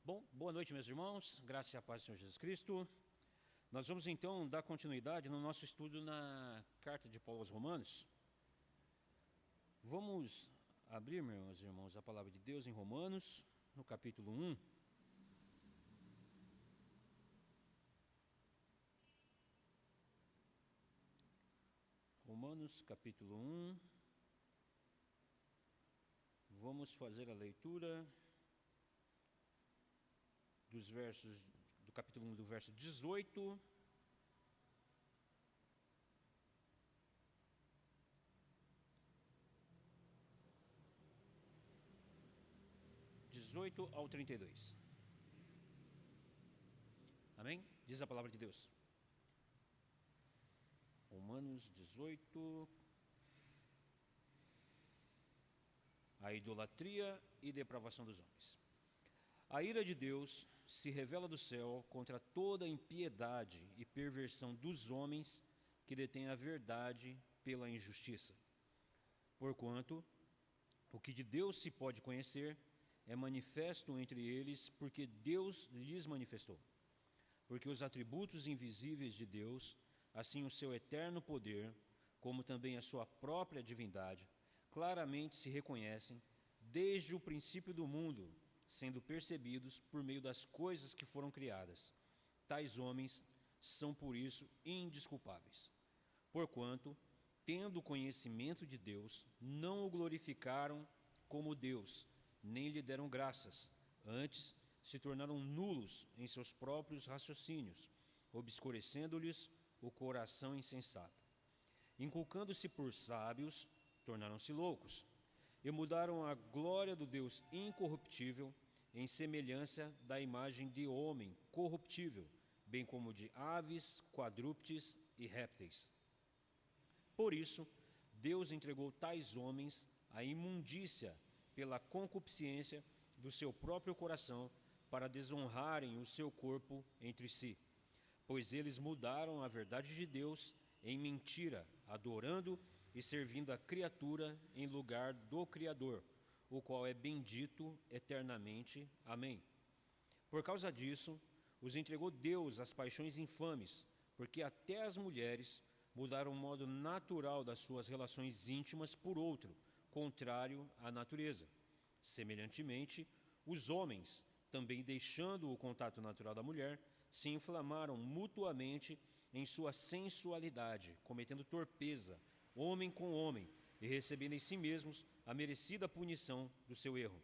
Bom, boa noite, meus irmãos, graça e a paz do Senhor Jesus Cristo. Nós vamos então dar continuidade no nosso estudo na carta de Paulo aos Romanos. Vamos abrir, meus irmãos, a palavra de Deus em Romanos, no capítulo 1. Romanos, capítulo 1. Vamos fazer a leitura dos versos do capítulo 1, do verso 18 ao 32. Amém? Diz a palavra de Deus. Romanos 18. A idolatria e depravação dos homens. A ira de Deus se revela do céu contra toda a impiedade e perversão dos homens que detêm a verdade pela injustiça. Porquanto, o que de Deus se pode conhecer é manifesto entre eles, porque Deus lhes manifestou. Porque os atributos invisíveis de Deus, assim o seu eterno poder, como também a sua própria divindade, claramente se reconhecem desde o princípio do mundo, sendo percebidos por meio das coisas que foram criadas. Tais homens são por isso indesculpáveis. Porquanto, tendo conhecimento de Deus, não o glorificaram como Deus, nem lhe deram graças. Antes, se tornaram nulos em seus próprios raciocínios, obscurecendo-lhes o coração insensato. Inculcando-se por sábios, tornaram-se loucos, e mudaram a glória do Deus incorruptível em semelhança da imagem de homem corruptível, bem como de aves, quadrúpedes e répteis. Por isso, Deus entregou tais homens à imundícia pela concupiscência do seu próprio coração, para desonrarem o seu corpo entre si. Pois eles mudaram a verdade de Deus em mentira, adorando e servindo a criatura em lugar do Criador, o qual é bendito eternamente. Amém. Por causa disso, os entregou Deus às paixões infames, porque até as mulheres mudaram o modo natural das suas relações íntimas por outro, contrário à natureza. Semelhantemente, os homens, também deixando o contato natural da mulher, se inflamaram mutuamente em sua sensualidade, cometendo torpeza, homem com homem, e recebendo em si mesmos a merecida punição do seu erro.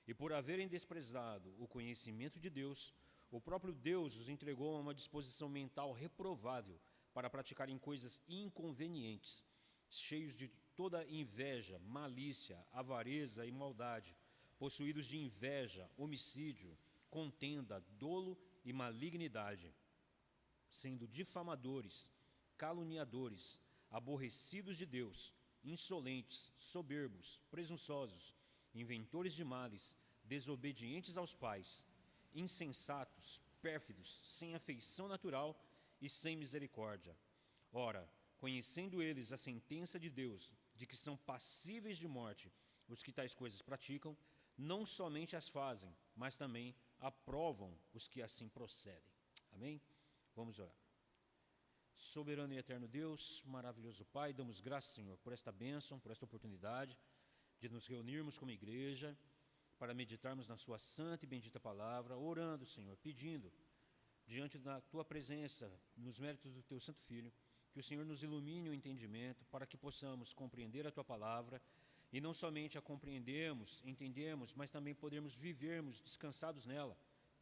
E por haverem desprezado o conhecimento de Deus, o próprio Deus os entregou a uma disposição mental reprovável para praticarem coisas inconvenientes, cheios de toda inveja, malícia, avareza e maldade, possuídos de inveja, homicídio, contenda, dolo e malignidade, sendo difamadores, caluniadores, aborrecidos de Deus, insolentes, soberbos, presunçosos, inventores de males, desobedientes aos pais, insensatos, pérfidos, sem afeição natural e sem misericórdia. Ora, conhecendo eles a sentença de Deus, de que são passíveis de morte os que tais coisas praticam, não somente as fazem, mas também aprovam os que assim procedem. Amém? Vamos orar. Soberano e eterno Deus, maravilhoso Pai, damos graças, Senhor, por esta bênção, por esta oportunidade de nos reunirmos como igreja para meditarmos na sua santa e bendita palavra, orando, Senhor, pedindo, diante da Tua presença, nos méritos do Teu Santo Filho, que o Senhor nos ilumine o entendimento para que possamos compreender a Tua palavra e não somente a compreendermos, entendemos, mas também podermos vivermos descansados nela,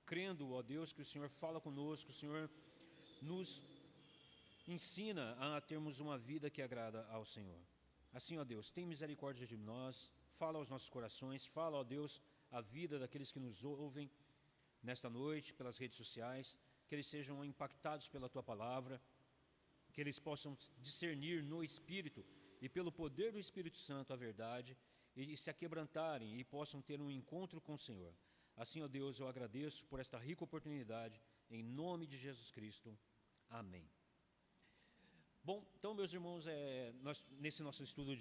crendo, ó Deus, que o Senhor fala conosco, o Senhor nos ensina a termos uma vida que agrada ao Senhor. Assim, ó Deus, tem misericórdia de nós, fala aos nossos corações, fala, ó Deus, a vida daqueles que nos ouvem nesta noite, pelas redes sociais, que eles sejam impactados pela Tua palavra, que eles possam discernir no Espírito e pelo poder do Espírito Santo a verdade, e se aquebrantarem e possam ter um encontro com o Senhor. Assim, ó Deus, eu agradeço por esta rica oportunidade, em nome de Jesus Cristo. Amém. Bom, então, meus irmãos, nesse nosso estudo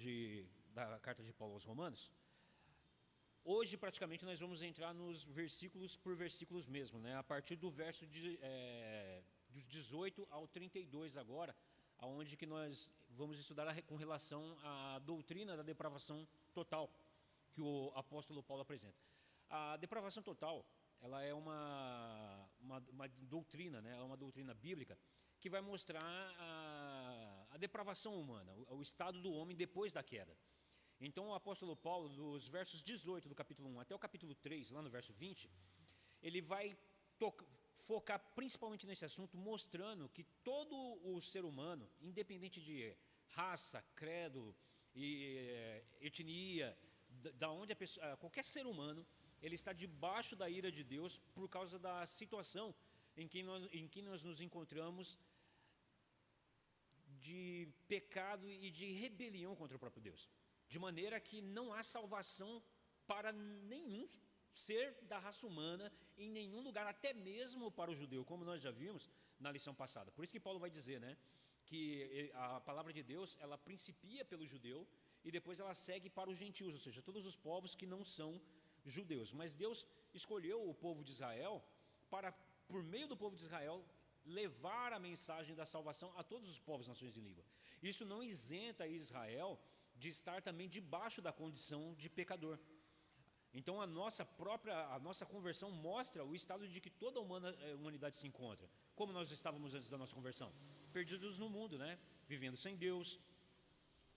da carta de Paulo aos Romanos, Hoje, praticamente, nós vamos entrar nos versículos por versículos mesmo, né? A partir do verso dos 18 ao 32 agora, aonde que nós vamos estudar com relação à doutrina da depravação total, que o apóstolo Paulo apresenta. A depravação total, ela é uma doutrina, né? É uma doutrina bíblica que vai mostrar a depravação humana, o estado do homem depois da queda. Então o apóstolo Paulo, dos versos 18 do capítulo 1 até o capítulo 3, lá no verso 20, ele vai focar principalmente nesse assunto, mostrando que todo o ser humano, independente de raça, credo, etnia, da onde a pessoa, qualquer ser humano, ele está debaixo da ira de Deus por causa da situação em que nós nos encontramos de pecado e de rebelião contra o próprio Deus. De maneira que não há salvação para nenhum ser da raça humana, em nenhum lugar, até mesmo para o judeu, como nós já vimos na lição passada. Por isso que Paulo vai dizer, né, que a palavra de Deus, ela principia pelo judeu e depois ela segue para os gentios, ou seja, todos os povos que não são judeus. Mas Deus escolheu o povo de Israel para, por meio do povo de Israel, levar a mensagem da salvação a todos os povos, nações de língua. Isso não isenta Israel de estar também debaixo da condição de pecador. Então a nossa conversão mostra o estado de que toda a humanidade se encontra. Como nós estávamos antes da nossa conversão? Perdidos no mundo, né? Vivendo sem Deus,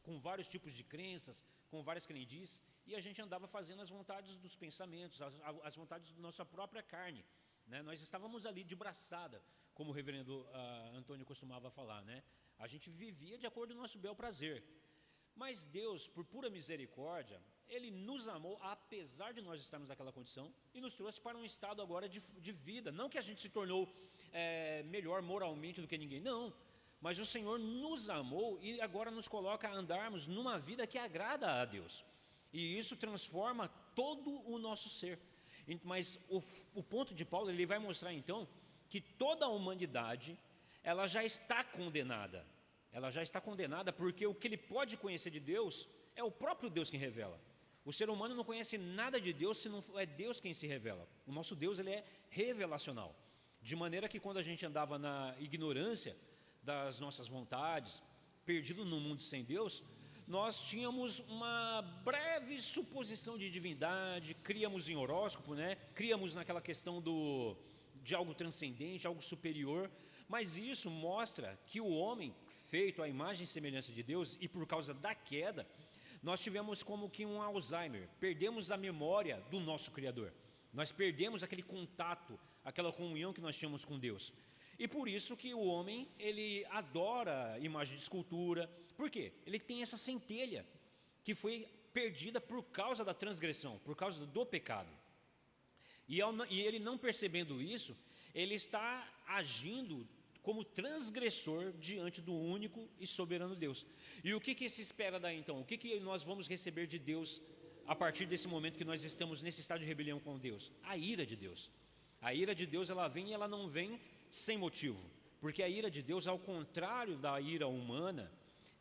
com vários tipos de crenças, com várias crendices, e a gente andava fazendo as vontades dos pensamentos, as vontades da nossa própria carne, né? Nós estávamos ali de braçada, como o reverendo Antônio costumava falar, né? A gente vivia de acordo com o nosso bel prazer. Mas Deus, por pura misericórdia, Ele nos amou, apesar de nós estarmos naquela condição, e nos trouxe para um estado agora de vida. Não que a gente se tornou melhor moralmente do que ninguém, não. Mas o Senhor nos amou e agora nos coloca a andarmos numa vida que agrada a Deus. E isso transforma todo o nosso ser. Mas o ponto de Paulo, ele vai mostrar então, que toda a humanidade, ela já está condenada. Ela já está condenada porque o que ele pode conhecer de Deus é o próprio Deus quem revela. O ser humano não conhece nada de Deus se não é Deus quem se revela. O nosso Deus, ele é revelacional. De maneira que quando a gente andava na ignorância das nossas vontades, perdido no mundo sem Deus, nós tínhamos uma breve suposição de divindade, criamos em horóscopo, né? Criamos naquela questão de algo transcendente, algo superior. Mas isso mostra que o homem, feito à imagem e semelhança de Deus, e por causa da queda, nós tivemos como que um Alzheimer, perdemos a memória do nosso Criador. Nós perdemos aquele contato, aquela comunhão que nós tínhamos com Deus. E por isso que o homem, ele adora imagem de escultura. Por quê? Ele tem essa centelha que foi perdida por causa da transgressão, por causa do pecado. E ele não percebendo isso, ele está agindo como transgressor diante do único e soberano Deus. E o que se espera daí então? O que nós vamos receber de Deus a partir desse momento que nós estamos nesse estado de rebelião com Deus? A ira de Deus. A ira de Deus, ela vem e ela não vem sem motivo. Porque a ira de Deus, ao contrário da ira humana,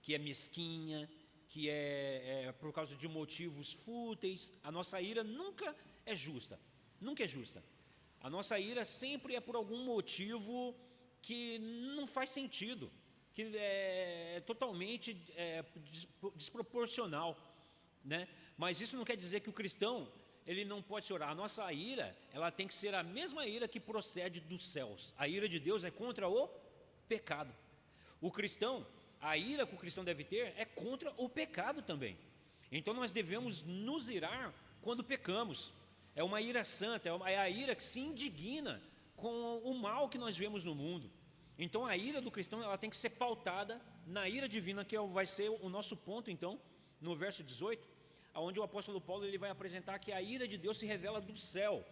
que é mesquinha, que é por causa de motivos fúteis, a nossa ira nunca é justa. Nunca é justa. A nossa ira sempre é por algum motivo que não faz sentido, que é totalmente desproporcional, né? Mas isso não quer dizer que o cristão, ele não pode chorar. A nossa ira, ela tem que ser a mesma ira que procede dos céus. A ira de Deus é contra o pecado. O cristão, a ira que o cristão deve ter é contra o pecado também. Então nós devemos nos irar quando pecamos. É uma ira santa, é a ira que se indigna com o mal que nós vemos no mundo. Então a ira do cristão, ela tem que ser pautada na ira divina, que vai ser o nosso ponto então, no verso 18, onde o apóstolo Paulo, ele vai apresentar que a ira de Deus se revela do céu,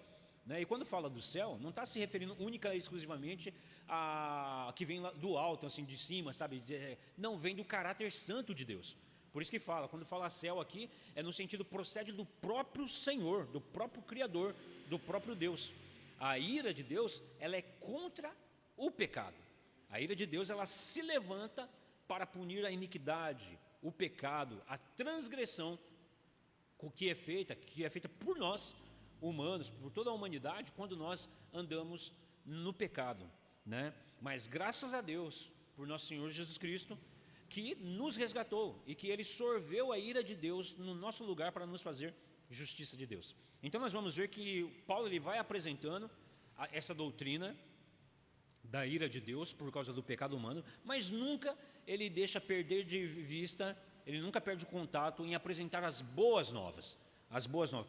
né? E quando fala do céu, não está se referindo única e exclusivamente a que vem do alto, assim, de cima, sabe? Não, vem do caráter santo de Deus. Por isso que fala, quando fala céu aqui, é no sentido, procede do próprio Senhor, do próprio Criador, do próprio Deus. A ira de Deus, ela é contra o pecado. A ira de Deus, ela se levanta para punir a iniquidade, o pecado, a transgressão que é feita por nós, humanos, por toda a humanidade, quando nós andamos no pecado, né? Mas graças a Deus, por nosso Senhor Jesus Cristo, que nos resgatou e que Ele sorveu a ira de Deus no nosso lugar para nos fazer justiça de Deus. Então nós vamos ver que Paulo ele vai apresentando essa doutrina da ira de Deus por causa do pecado humano, mas nunca ele deixa perder de vista, ele nunca perde o contato em apresentar as boas novas,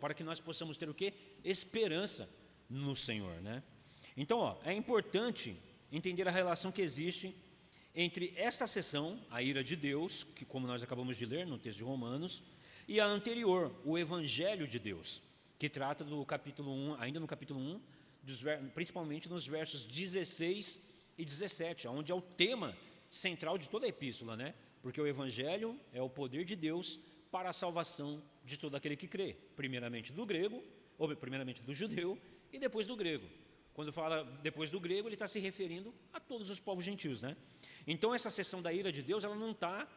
para que nós possamos ter o quê? Esperança no Senhor, né? Então, é importante entender a relação que existe entre esta seção, a ira de Deus, que como nós acabamos de ler no texto de Romanos, e a anterior, o Evangelho de Deus, que trata do capítulo 1, ainda no capítulo 1, principalmente nos versos 16 e 17, onde é o tema central de toda a epístola, né? Porque o Evangelho é o poder de Deus para a salvação de todo aquele que crê, primeiramente do grego, ou primeiramente do judeu, e depois do grego. Quando fala depois do grego, ele está se referindo a todos os povos gentios, né? Então essa seção da ira de Deus, ela não está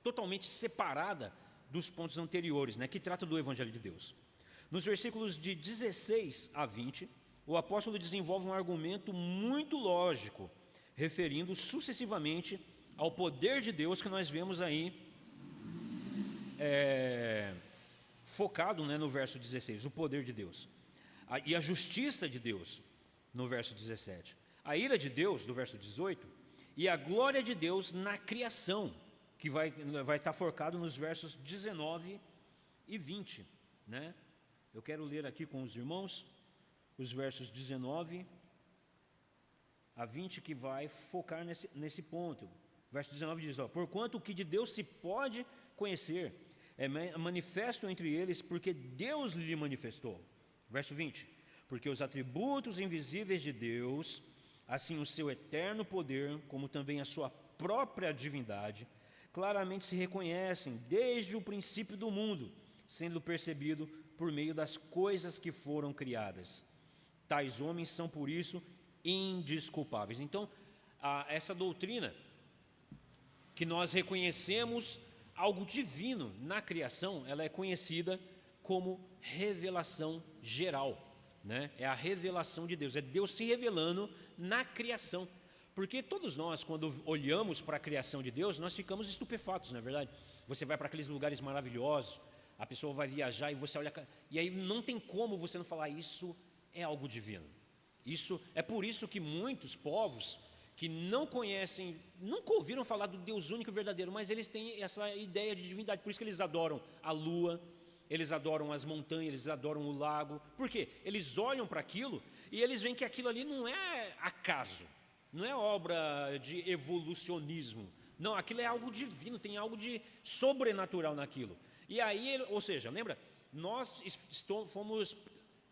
totalmente separada dos pontos anteriores, né, que trata do Evangelho de Deus. Nos versículos de 16 a 20, o apóstolo desenvolve um argumento muito lógico, referindo sucessivamente ao poder de Deus que nós vemos aí focado, né, no verso 16, o poder de Deus, e a justiça de Deus, no verso 17, a ira de Deus, do verso 18, e a glória de Deus na criação, que vai estar focado nos versos 19 e 20, né? Eu quero ler aqui com os irmãos os versos 19 a 20, que vai focar nesse ponto. Verso 19 diz, porquanto o que de Deus se pode conhecer é manifesto entre eles, porque Deus lhe manifestou. Verso 20, porque os atributos invisíveis de Deus, assim o seu eterno poder, como também a sua própria divindade, claramente se reconhecem desde o princípio do mundo, sendo percebido por meio das coisas que foram criadas. Tais homens são, por isso, indesculpáveis. Então, essa doutrina que nós reconhecemos algo divino na criação, ela é conhecida como revelação geral, né? É a revelação de Deus, é Deus se revelando na criação. Porque todos nós, quando olhamos para a criação de Deus, nós ficamos estupefatos, não é verdade? Você vai para aqueles lugares maravilhosos, a pessoa vai viajar e você olha, e aí não tem como você não falar, isso é algo divino. É por isso que muitos povos que não conhecem, nunca ouviram falar do Deus único e verdadeiro, mas eles têm essa ideia de divindade, por isso que eles adoram a lua, eles adoram as montanhas, eles adoram o lago. Por quê? Eles olham para aquilo e eles veem que aquilo ali não é acaso, não é obra de evolucionismo, não, aquilo é algo divino, tem algo de sobrenatural naquilo. E aí, ou seja, lembra, nós fomos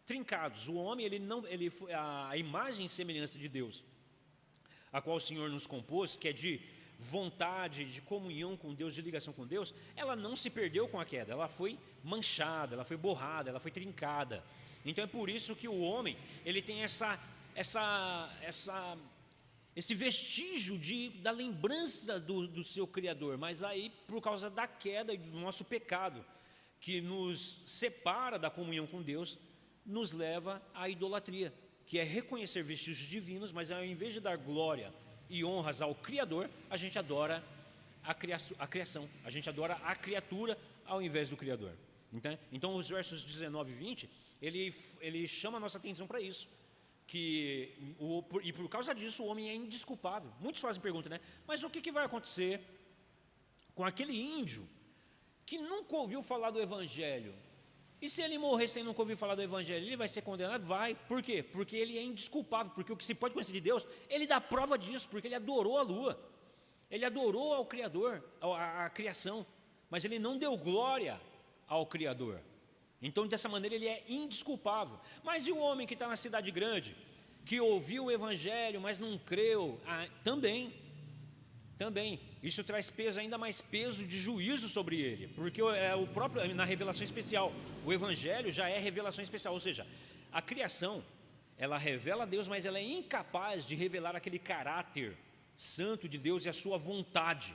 trincados, o homem, a imagem e semelhança de Deus, a qual o Senhor nos compôs, que é de vontade, de comunhão com Deus, de ligação com Deus, ela não se perdeu com a queda, ela foi manchada, ela foi borrada, ela foi trincada. Então é por isso que o homem, ele tem esse vestígio da lembrança do seu Criador, mas aí por causa da queda e do nosso pecado, que nos separa da comunhão com Deus, nos leva à idolatria, que é reconhecer vestígios divinos, mas ao invés de dar glória e honras ao Criador, a gente adora a criação, a gente adora a criatura ao invés do Criador. Então os versos 19 e 20, ele chama a nossa atenção para isso, e por causa disso o homem é indesculpável. Muitos fazem pergunta, né? Mas o que vai acontecer com aquele índio que nunca ouviu falar do Evangelho? E se ele morrer sem nunca ouvir falar do Evangelho, ele vai ser condenado? Vai. Por quê? Porque ele é indesculpável, porque o que se pode conhecer de Deus, ele dá prova disso, porque ele adorou a lua, ele adorou ao Criador, a criação, mas ele não deu glória ao Criador. Então, dessa maneira, ele é indesculpável. Mas e o homem que está na cidade grande, que ouviu o Evangelho, mas não creu? Também, isso traz peso, ainda mais peso de juízo sobre ele, porque o próprio, na revelação especial, o Evangelho já é revelação especial, ou seja, a criação, ela revela a Deus, mas ela é incapaz de revelar aquele caráter santo de Deus e a sua vontade,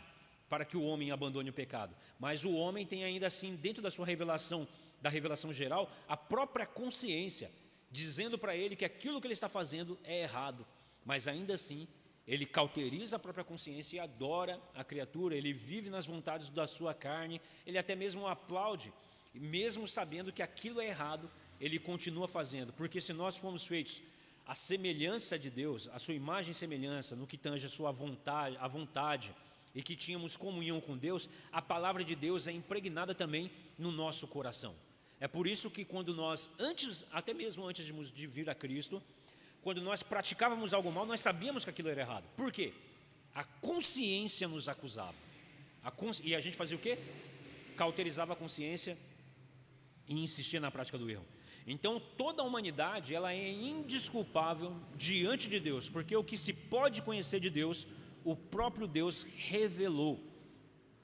para que o homem abandone o pecado. Mas o homem tem ainda assim, dentro da sua revelação, da revelação geral, a própria consciência, dizendo para ele que aquilo que ele está fazendo é errado. Mas ainda assim, ele cauteriza a própria consciência e adora a criatura, ele vive nas vontades da sua carne, ele até mesmo aplaude, mesmo sabendo que aquilo é errado, ele continua fazendo, porque se nós fomos feitos à semelhança de Deus, a sua imagem e semelhança, no que tange a vontade, e que tínhamos comunhão com Deus, a palavra de Deus é impregnada também no nosso coração. É por isso que quando nós, até mesmo antes de vir a Cristo, quando nós praticávamos algo mal, nós sabíamos que aquilo era errado. Por quê? A consciência nos acusava. E a gente fazia o quê? Cauterizava a consciência e insistia na prática do erro. Então, toda a humanidade, ela é indesculpável diante de Deus, porque o que se pode conhecer de Deus, o próprio Deus revelou,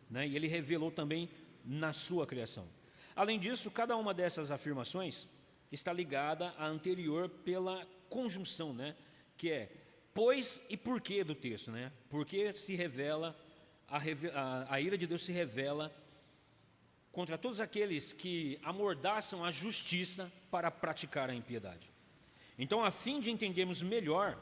né? E Ele revelou também na sua criação. Além disso, cada uma dessas afirmações está ligada à anterior pela conjunção, né? Que é pois e porquê do texto, né? Porque se revela, a ira de Deus se revela contra todos aqueles que amordaçam a justiça para praticar a impiedade. Então, a fim de entendermos melhor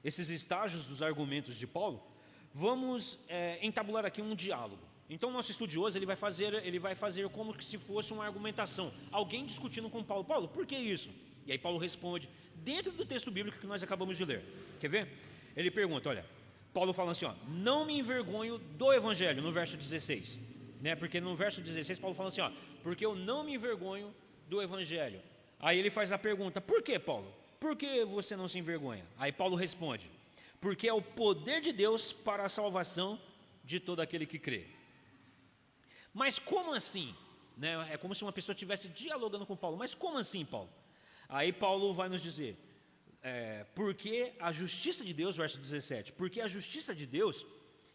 esses estágios dos argumentos de Paulo, vamos entabular aqui um diálogo. Então, o nosso estudioso ele vai fazer como se fosse uma argumentação, alguém discutindo com Paulo. Paulo, por que isso? E aí Paulo responde, dentro do texto bíblico que nós acabamos de ler. Quer ver? Ele pergunta, olha, Paulo fala assim, ó, não me envergonho do Evangelho, no verso 16. Né? Porque no verso 16, Paulo fala assim, ó, porque eu não me envergonho do Evangelho. Aí ele faz a pergunta, por que, Paulo? Por que você não se envergonha? Aí Paulo responde, porque é o poder de Deus para a salvação de todo aquele que crê. Mas como assim? Né? É como se uma pessoa estivesse dialogando com Paulo, mas como assim, Paulo? Aí Paulo vai nos dizer, porque a justiça de Deus, verso 17, porque a justiça de Deus,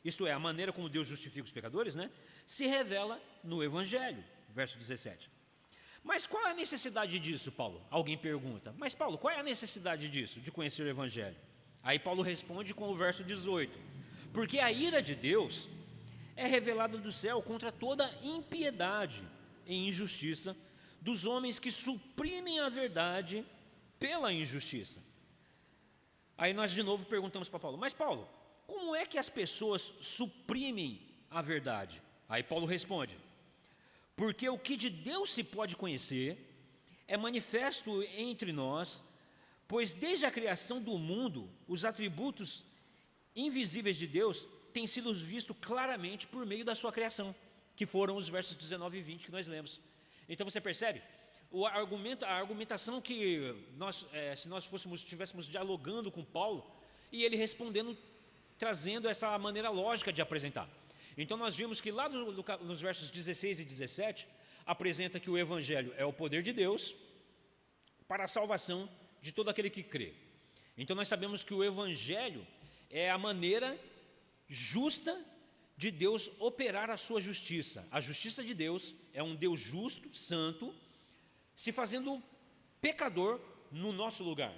isto é, a maneira como Deus justifica os pecadores, né, se revela no Evangelho, verso 17. Mas qual é a necessidade disso, Paulo? Alguém pergunta, mas Paulo, qual é a necessidade disso, de conhecer o Evangelho? Aí Paulo responde com o verso 18, porque a ira de Deus é revelada do céu contra toda impiedade e injustiça dos homens que suprimem a verdade pela injustiça. Aí nós de novo perguntamos para Paulo, mas Paulo, como é que as pessoas suprimem a verdade? Aí Paulo responde, porque o que de Deus se pode conhecer é manifesto entre nós, pois desde a criação do mundo, os atributos invisíveis de Deus têm sido vistos claramente por meio da sua criação, que foram os versos 19 e 20 que nós lemos. Então você percebe? A argumentação que nós, se nós estivéssemos dialogando com Paulo, e ele respondendo, trazendo essa maneira lógica de apresentar. Então nós vimos que lá nos versos 16 e 17, apresenta que o Evangelho é o poder de Deus para a salvação de todo aquele que crê. Então nós sabemos que o Evangelho é a maneira justa de Deus operar a sua justiça. A justiça de Deus é um Deus justo, santo, se fazendo pecador no nosso lugar,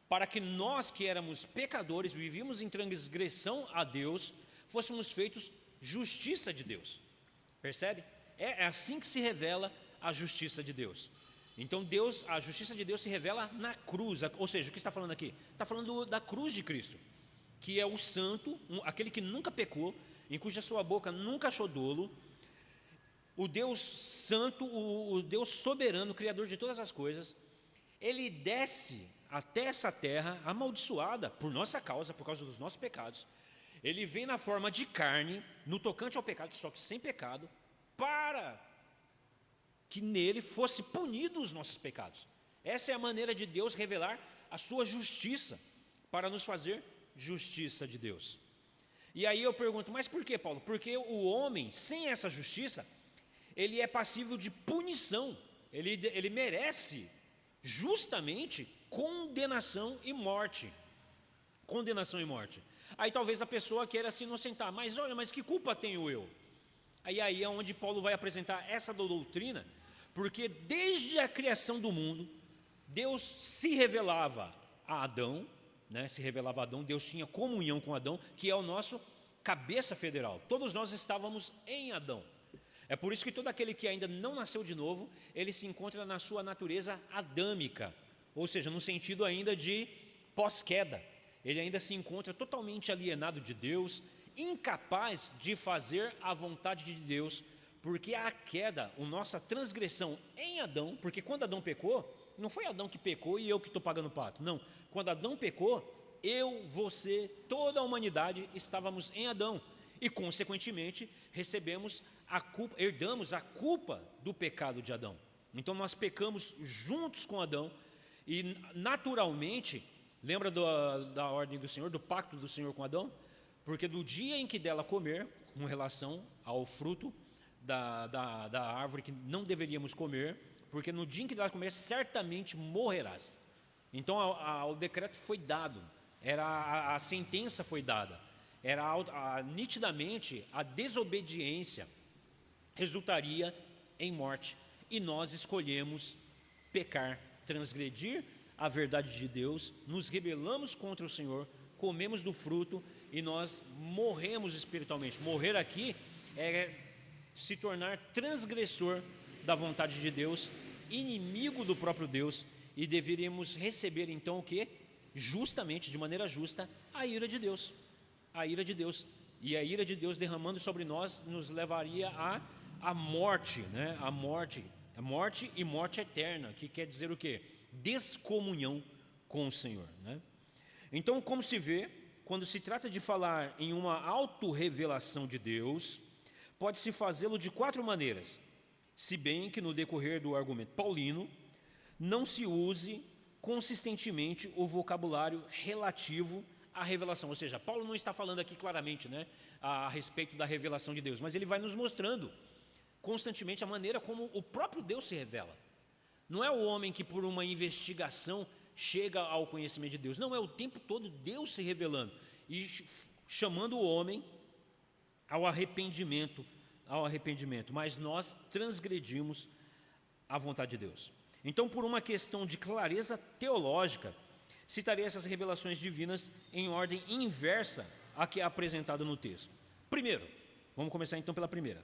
para que nós que éramos pecadores, vivíamos em transgressão a Deus, fôssemos feitos justiça de Deus. Percebe? É assim que se revela a justiça de Deus. Então a justiça de Deus se revela na cruz, ou seja, o que está falando aqui? Está falando da cruz de Cristo, que é o santo, aquele que nunca pecou, em cuja sua boca nunca achou dolo, o Deus santo, o Deus soberano, criador de todas as coisas, ele desce até essa terra amaldiçoada por nossa causa, por causa dos nossos pecados. Ele vem na forma de carne, no tocante ao pecado, só que sem pecado, para que nele fosse punido os nossos pecados. Essa é a maneira de Deus revelar a sua justiça, para nos fazer justiça de Deus. E aí eu pergunto, mas por que, Paulo? Porque o homem, sem essa justiça, ele é passível de punição, ele merece justamente condenação e morte. Condenação e morte. Aí talvez a pessoa queira se inocentar, mas olha, mas que culpa tenho eu? Aí é onde Paulo vai apresentar essa doutrina, porque desde a criação do mundo, Deus se revelava a Adão, né? Se revelava a Adão, Deus tinha comunhão com Adão, que é o nosso cabeça federal. Todos nós estávamos em Adão. É por isso que todo aquele que ainda não nasceu de novo, ele se encontra na sua natureza adâmica, ou seja, no sentido ainda de pós-queda. Ele ainda se encontra totalmente alienado de Deus, incapaz de fazer a vontade de Deus, porque a queda, a nossa transgressão em Adão, porque quando Adão pecou, não foi Adão que pecou e eu que estou pagando o pato, não. Quando Adão pecou, eu, você, toda a humanidade estávamos em Adão e, consequentemente, recebemos a culpa, herdamos a culpa do pecado de Adão. Então nós pecamos juntos com Adão e naturalmente, lembra da ordem do Senhor, do pacto do Senhor com Adão? Porque do dia em que dela comer, com relação ao fruto da árvore que não deveríamos comer, porque no dia em que dela comer, certamente morrerás. Então o decreto foi dado, a sentença foi dada, nitidamente a desobediência resultaria em morte, e nós escolhemos pecar, transgredir a verdade de Deus, nos rebelamos contra o Senhor, comemos do fruto e nós morremos espiritualmente. Morrer aqui é se tornar transgressor da vontade de Deus, inimigo do próprio Deus, e deveríamos receber então o que? Justamente, de maneira justa, a ira de Deus. A ira de Deus. E a ira de Deus derramando sobre nós nos levaria à morte, né? A morte e morte eterna, que quer dizer o quê? Descomunhão com o Senhor, né? Então, como se vê, quando se trata de falar em uma autorrevelação de Deus, pode-se fazê-lo de 4 maneiras, se bem que no decorrer do argumento paulino, não se use consistentemente o vocabulário relativo à revelação. Ou seja, Paulo não está falando aqui claramente, né, a respeito da revelação de Deus, mas ele vai nos mostrando constantemente a maneira como o próprio Deus se revela. Não é o homem que por uma investigação chega ao conhecimento de Deus. Não, é o tempo todo Deus se revelando e chamando o homem ao arrependimento, mas nós transgredimos a vontade de Deus. Então, por uma questão de clareza teológica, citarei essas revelações divinas em ordem inversa à que é apresentada no texto. Primeiro, vamos começar então pela primeira.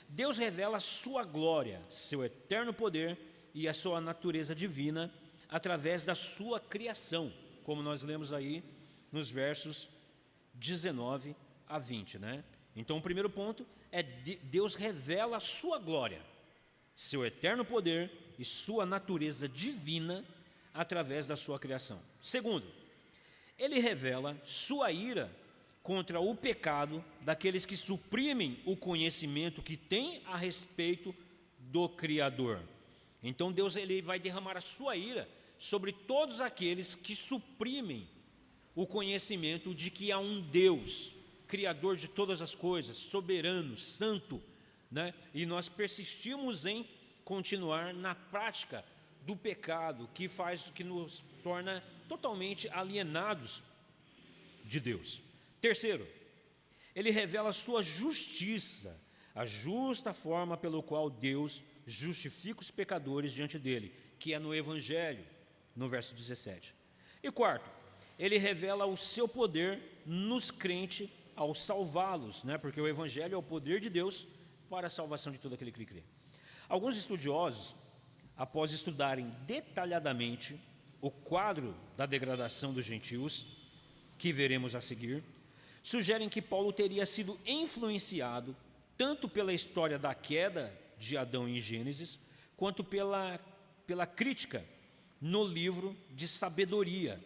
Deus revela a sua glória, seu eterno poder e a sua natureza divina através da sua criação, como nós lemos aí nos versos 19 a 20, né? Então, o primeiro ponto é Deus revela a sua glória, seu eterno poder e sua natureza divina através da sua criação. Segundo, ele revela sua ira contra o pecado daqueles que suprimem o conhecimento que tem a respeito do Criador. Então Deus ele vai derramar a sua ira sobre todos aqueles que suprimem o conhecimento de que há um Deus, Criador de todas as coisas, soberano, santo, né? E nós persistimos em continuar na prática do pecado que nos torna totalmente alienados de Deus. Terceiro, ele revela a sua justiça, a justa forma pelo qual Deus justifica os pecadores diante dele, que é no Evangelho, no verso 17. E quarto, ele revela o seu poder nos crentes ao salvá-los, né? Porque o Evangelho é o poder de Deus para a salvação de todo aquele que crê. Alguns estudiosos, após estudarem detalhadamente o quadro da degradação dos gentios, que veremos a seguir, sugerem que Paulo teria sido influenciado tanto pela história da queda de Adão em Gênesis, quanto pela crítica no livro de sabedoria.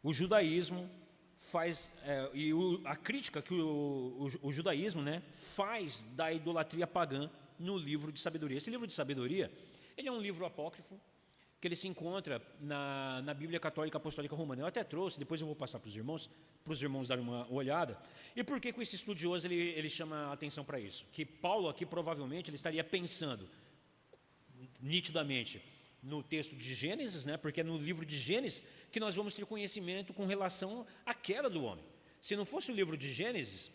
O judaísmo faz, a crítica que o judaísmo, né, faz da idolatria pagã no livro de sabedoria. Esse livro de sabedoria, ele é um livro apócrifo, que ele se encontra na Bíblia Católica Apostólica Romana. Eu até trouxe, depois eu vou passar para os irmãos darem uma olhada. E por que esse estudioso ele chama a atenção para isso? Que Paulo aqui provavelmente ele estaria pensando nitidamente no texto de Gênesis, né? Porque é no livro de Gênesis que nós vamos ter conhecimento com relação à queda do homem. Se não fosse o livro de Gênesis,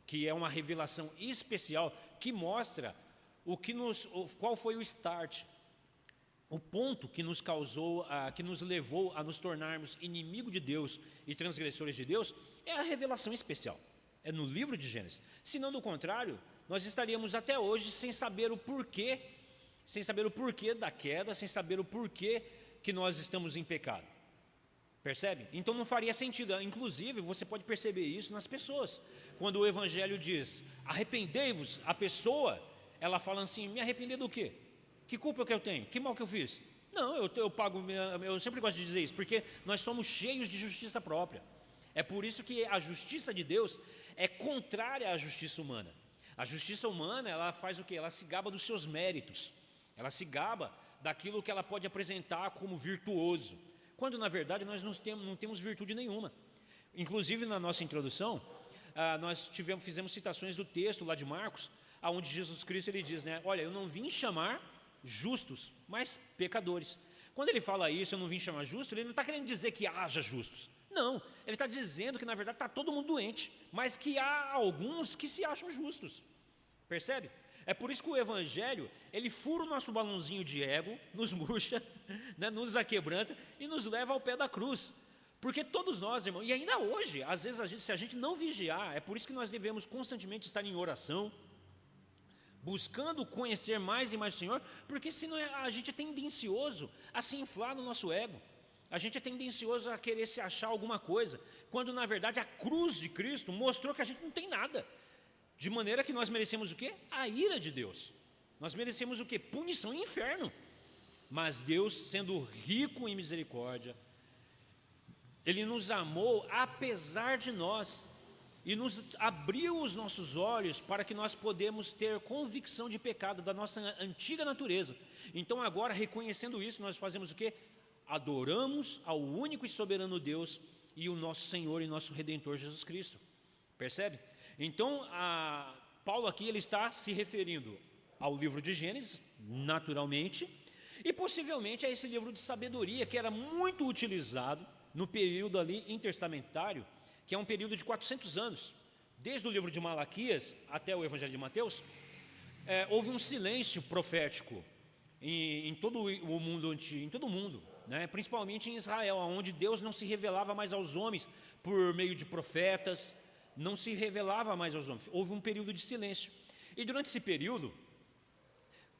que é uma revelação especial que mostra qual foi o start, o ponto que nos causou, que nos levou a nos tornarmos inimigo de Deus e transgressores de Deus, é a revelação especial. É no livro de Gênesis. Senão, do contrário, nós estaríamos até hoje sem saber o porquê da queda, sem saber o porquê que nós estamos em pecado. Percebe? Então não faria sentido. Inclusive, você pode perceber isso nas pessoas. Quando o Evangelho diz, arrependei-vos, a pessoa, ela fala assim, me arrepender do quê? Que culpa que eu tenho? Que mal que eu fiz? Não, eu pago, eu sempre gosto de dizer isso, porque nós somos cheios de justiça própria. É por isso que a justiça de Deus é contrária à justiça humana. A justiça humana, ela faz o quê? Ela se gaba dos seus méritos. Ela se gaba daquilo que ela pode apresentar como virtuoso, quando na verdade nós não temos virtude nenhuma. Inclusive na nossa introdução, nós fizemos citações do texto lá de Marcos, onde Jesus Cristo ele diz, né, olha, eu não vim chamar justos, mas pecadores. Quando ele fala isso, eu não vim chamar justo, ele não está querendo dizer que haja justos. Não, ele está dizendo que na verdade está todo mundo doente, mas que há alguns que se acham justos. Percebe? É por isso que o Evangelho, ele fura o nosso balãozinho de ego, nos murcha, né, nos aquebranta e nos leva ao pé da cruz. Porque todos nós, irmão, e ainda hoje, às vezes se a gente não vigiar, é por isso que nós devemos constantemente estar em oração, buscando conhecer mais e mais o Senhor, porque senão a gente é tendencioso a se inflar no nosso ego. A gente é tendencioso a querer se achar alguma coisa, quando na verdade a cruz de Cristo mostrou que a gente não tem nada. De maneira que nós merecemos o quê? A ira de Deus. Nós merecemos o quê? Punição e inferno. Mas Deus, sendo rico em misericórdia, Ele nos amou apesar de nós e nos abriu os nossos olhos para que nós podemos ter convicção de pecado da nossa antiga natureza. Então agora, reconhecendo isso, nós fazemos o quê? Adoramos ao único e soberano Deus e o nosso Senhor e nosso Redentor Jesus Cristo. Percebe? Então, Paulo aqui ele está se referindo ao livro de Gênesis, naturalmente, e possivelmente a esse livro de sabedoria, que era muito utilizado no período ali intertestamentário, que é um período de 400 anos. Desde o livro de Malaquias até o Evangelho de Mateus, houve um silêncio profético em todo o mundo antigo, em todo o mundo, né? Principalmente em Israel, onde Deus não se revelava mais aos homens por meio de profetas, não se revelava mais aos homens. Houve um período de silêncio. E durante esse período,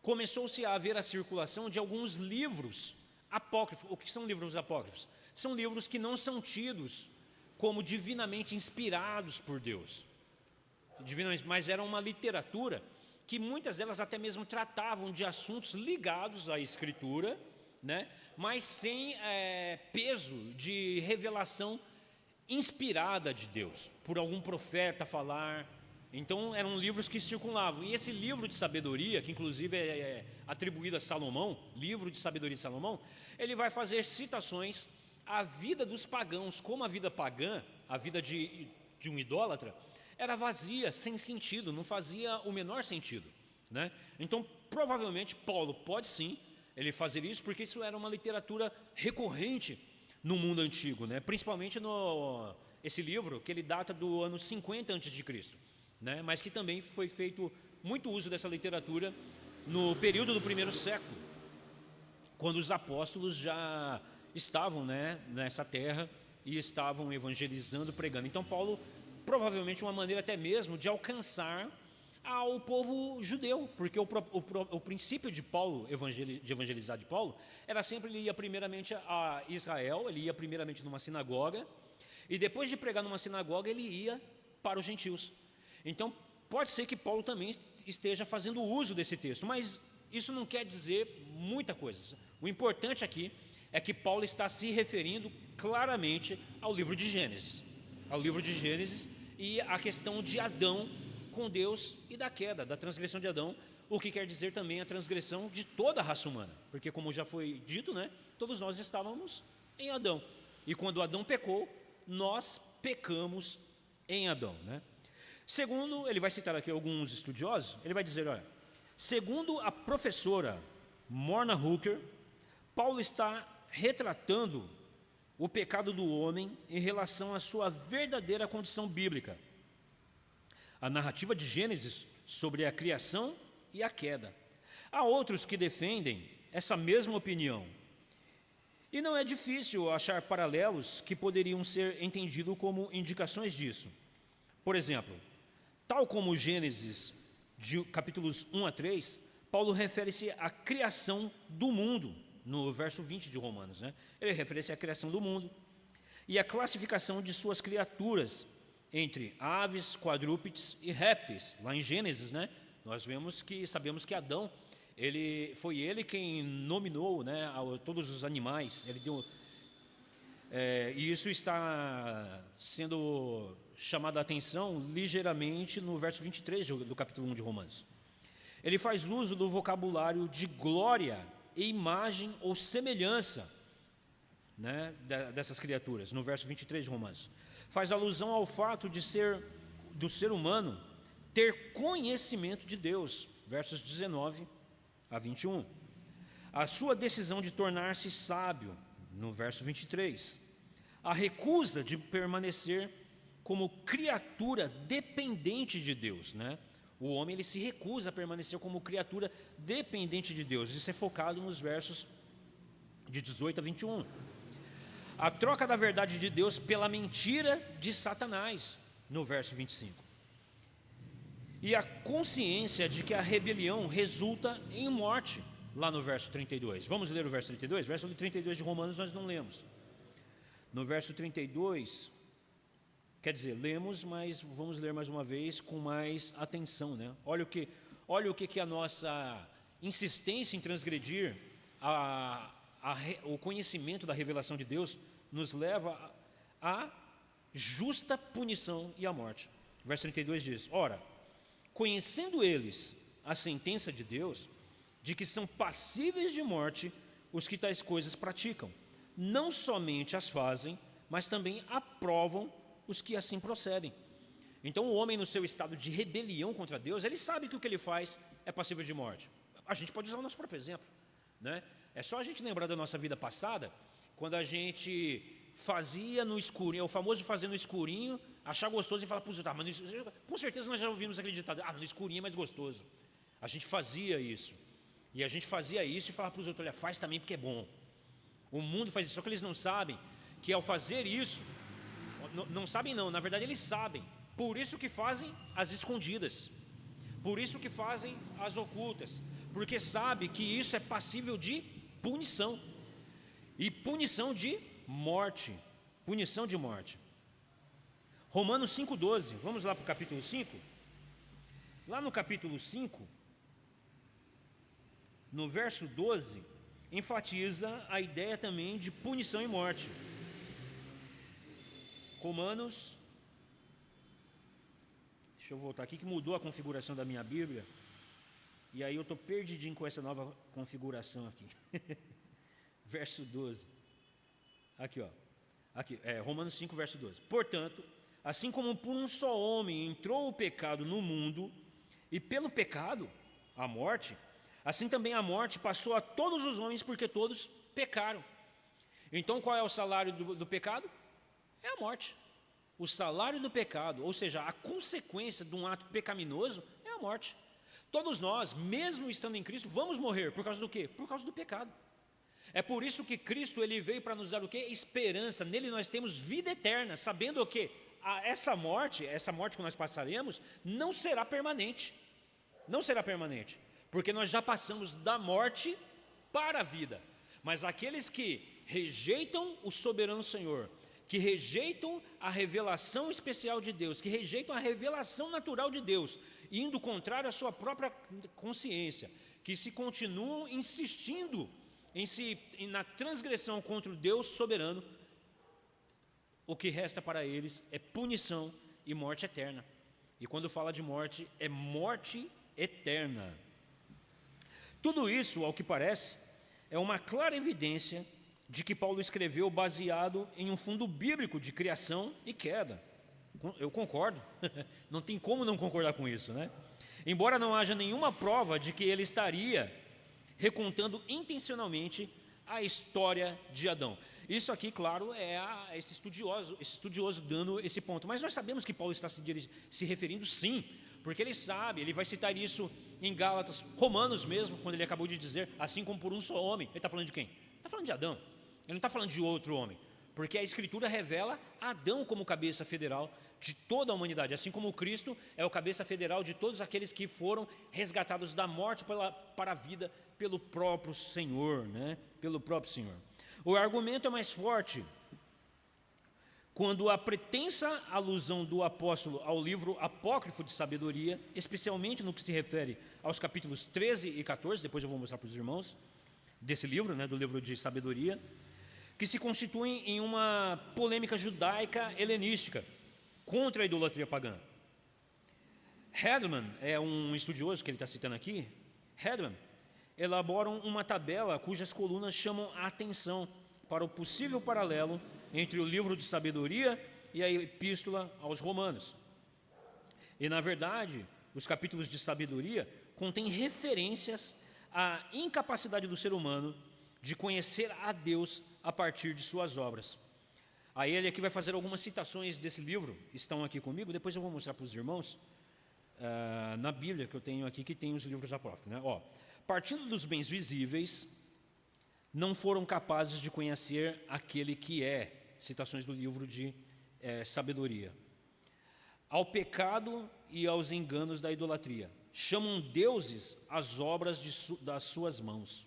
começou-se a haver a circulação de alguns livros apócrifos. O que são livros apócrifos? São livros que não são tidos como divinamente inspirados por Deus. Mas era uma literatura que muitas delas até mesmo tratavam de assuntos ligados à Escritura, né? Mas sem peso de revelação inspirada de Deus, por algum profeta falar. Então eram livros que circulavam. E esse livro de sabedoria, que inclusive é atribuído a Salomão, livro de sabedoria de Salomão, ele vai fazer citações à vida dos pagãos, como a vida pagã, a vida de um idólatra, era vazia, sem sentido, não fazia o menor sentido, né? Então provavelmente Paulo pode sim ele fazer isso, porque isso era uma literatura recorrente no mundo antigo, né? Principalmente esse livro, que ele data do ano 50 a.C., né? Mas que também foi feito muito uso dessa literatura no período do primeiro século, quando os apóstolos já estavam, né, nessa terra e estavam evangelizando, pregando. Então Paulo, provavelmente uma maneira até mesmo de alcançar ao povo judeu, porque o princípio de Paulo, de evangelizar de Paulo, era sempre, ele ia primeiramente a Israel, ele ia primeiramente numa sinagoga, e depois de pregar numa sinagoga, ele ia para os gentios. Então, pode ser que Paulo também esteja fazendo uso desse texto, mas isso não quer dizer muita coisa. O importante aqui é que Paulo está se referindo claramente ao livro de Gênesis, e à questão de Adão com Deus e da queda, da transgressão de Adão, o que quer dizer também a transgressão de toda a raça humana, porque como já foi dito, né, todos nós estávamos em Adão, e quando Adão pecou, nós pecamos em Adão, né? Segundo, ele vai citar aqui alguns estudiosos, ele vai dizer, olha, segundo a professora Morna Hooker, Paulo está retratando o pecado do homem em relação à sua verdadeira condição bíblica. A narrativa de Gênesis sobre a criação e a queda. Há outros que defendem essa mesma opinião. E não é difícil achar paralelos que poderiam ser entendidos como indicações disso. Por exemplo, tal como Gênesis, de capítulos 1 a 3, Paulo refere-se à criação do mundo, no verso 20 de Romanos, né? Ele refere-se à criação do mundo e à classificação de suas criaturas entre aves, quadrúpedes e répteis. Lá em Gênesis, né, nós sabemos que Adão, foi ele quem nominou, né, todos os animais. Ele deu, e isso está sendo chamado a atenção ligeiramente no verso 23 do capítulo 1 de Romanos. Ele faz uso do vocabulário de glória e imagem ou semelhança, né, dessas criaturas, no verso 23 de Romanos. Faz alusão ao fato do ser humano ter conhecimento de Deus, versos 19 a 21. A sua decisão de tornar-se sábio, no verso 23. A recusa de permanecer como criatura dependente de Deus, né? O homem, ele se recusa a permanecer como criatura dependente de Deus. Isso é focado nos versos de 18 a 21. A troca da verdade de Deus pela mentira de Satanás, no verso 25. E a consciência de que a rebelião resulta em morte, lá no verso 32. Vamos ler o verso 32? Verso 32 de Romanos nós não lemos. No verso 32, quer dizer, lemos, mas vamos ler mais uma vez com mais atenção, né? Olha o que a nossa insistência em transgredir o conhecimento da revelação de Deus nos leva à justa punição e à morte. O verso 32 diz: ora, conhecendo eles a sentença de Deus, de que são passíveis de morte os que tais coisas praticam, não somente as fazem, mas também aprovam os que assim procedem. Então o homem, no seu estado de rebelião contra Deus, ele sabe que o que ele faz é passível de morte. A gente pode usar o nosso próprio exemplo, né? É só a gente lembrar da nossa vida passada, quando a gente fazia no escurinho, é o famoso fazer no escurinho, achar gostoso e falar, puxa, tá, mas com certeza nós já ouvimos aquele ditado, no escurinho é mais gostoso. A gente fazia isso. E a gente fazia isso e falava para os outros, olha, faz também porque é bom. O mundo faz isso, só que eles não sabem que ao fazer isso, não sabem não, na verdade eles sabem. Por isso que fazem as escondidas. Por isso que fazem as ocultas. Porque sabe que isso é passível de punição. E punição de morte. Punição de morte. Romanos 5,12. Vamos lá para o capítulo 5. Lá no capítulo 5, no verso 12, enfatiza a ideia também de punição e morte. Romanos, deixa eu voltar aqui que mudou a configuração da minha Bíblia, e aí eu estou perdidinho com essa nova configuração aqui. Verso 12, aqui ó, Romanos 5, verso 12. Portanto, assim como por um só homem entrou o pecado no mundo, e pelo pecado, a morte, assim também a morte passou a todos os homens, porque todos pecaram. Então qual é o salário do pecado? É a morte. O salário do pecado, ou seja, a consequência de um ato pecaminoso é a morte. Todos nós, mesmo estando em Cristo, vamos morrer. Por causa do quê? Por causa do pecado. É por isso que Cristo, ele veio para nos dar o quê? Esperança. Nele nós temos vida eterna, sabendo o quê? Essa morte que nós passaremos, não será permanente. Não será permanente. Porque nós já passamos da morte para a vida. Mas aqueles que rejeitam o soberano Senhor, que rejeitam a revelação especial de Deus, que rejeitam a revelação natural de Deus, indo contrário à sua própria consciência, que se continuam insistindo na transgressão contra o Deus soberano, o que resta para eles é punição e morte eterna. E quando fala de morte, é morte eterna. Tudo isso, ao que parece, é uma clara evidência de que Paulo escreveu baseado em um fundo bíblico de criação e queda. Eu concordo, não tem como não concordar com isso, né? Embora não haja nenhuma prova de que ele estaria recontando intencionalmente a história de Adão. Isso aqui, claro, é esse estudioso dando esse ponto. Mas nós sabemos que Paulo está se referindo sim, porque ele sabe, ele vai citar isso em Gálatas, Romanos mesmo, quando ele acabou de dizer, assim como por um só homem. Ele está falando de quem? Ele está falando de Adão. Ele não está falando de outro homem, porque a Escritura revela Adão como cabeça federal de toda a humanidade, assim como Cristo é o cabeça federal de todos aqueles que foram resgatados da morte para a vida pelo próprio Senhor, né? Pelo próprio Senhor. O argumento é mais forte quando a pretensa alusão do apóstolo ao livro apócrifo de sabedoria, especialmente no que se refere aos capítulos 13 e 14, depois eu vou mostrar para os irmãos, desse livro, né, do livro de sabedoria, que se constituem em uma polêmica judaica helenística contra a idolatria pagã. Hedman é um estudioso que ele está citando aqui. Hedman elaboram uma tabela cujas colunas chamam a atenção para o possível paralelo entre o livro de sabedoria e a epístola aos Romanos. E, na verdade, os capítulos de sabedoria contêm referências à incapacidade do ser humano de conhecer a Deus a partir de suas obras. Aí ele aqui vai fazer algumas citações desse livro, estão aqui comigo, depois eu vou mostrar para os irmãos, na Bíblia que eu tenho aqui, que tem os livros apócrifos, né? Partindo dos bens visíveis, não foram capazes de conhecer aquele que é, citações do livro de sabedoria, ao pecado e aos enganos da idolatria, chamam deuses as obras das suas mãos,